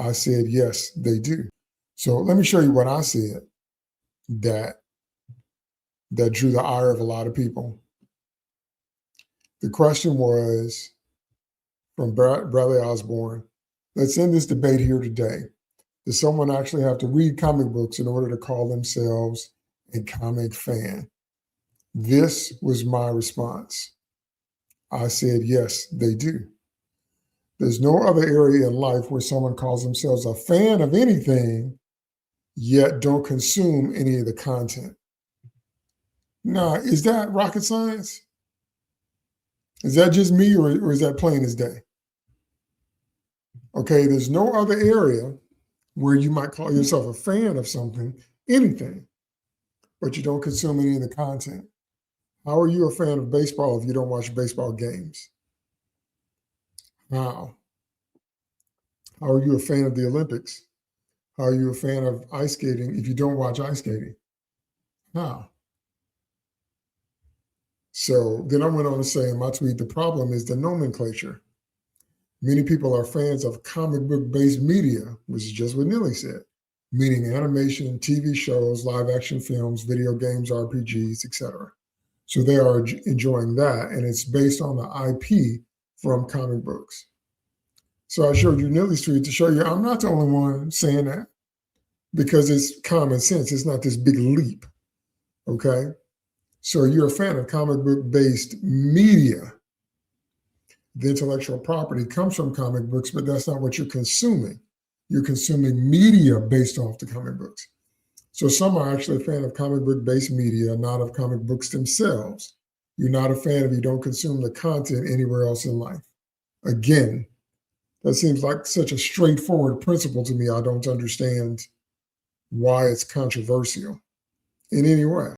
I said, yes, they do. So let me show you what I said that that drew the ire of a lot of people. The question was from Bradley Osborne. Let's end this debate here today. Does someone actually have to read comic books in order to call themselves a comic fan? This was my response. I said, yes, they do. There's no other area in life where someone calls themselves a fan of anything, yet don't consume any of the content. Now, is that rocket science? Is that just me, or is that plain as day? Okay, there's no other area where you might call yourself a fan of something, anything, but you don't consume any of the content. How are you a fan of baseball if you don't watch baseball games? How? How are you a fan of the Olympics? How are you a fan of ice skating if you don't watch ice skating? How? So then I went on to say in my tweet, the problem is the nomenclature. Many people are fans of comic book based media, which is just what Nilly said, meaning animation, TV shows, live action films, video games, RPGs, etc. So they are enjoying that, and it's based on the IP from comic books. So I showed you Nilly's tweet to show you I'm not the only one saying that, because it's common sense. It's not this big leap, okay? So you're a fan of comic book based media. The intellectual property comes from comic books, but that's not what you're consuming. You're consuming media based off the comic books. So some are actually a fan of comic book based media, not of comic books themselves. You're not a fan if you don't consume the content anywhere else in life. Again, that seems like such a straightforward principle to me. I don't understand why it's controversial in any way.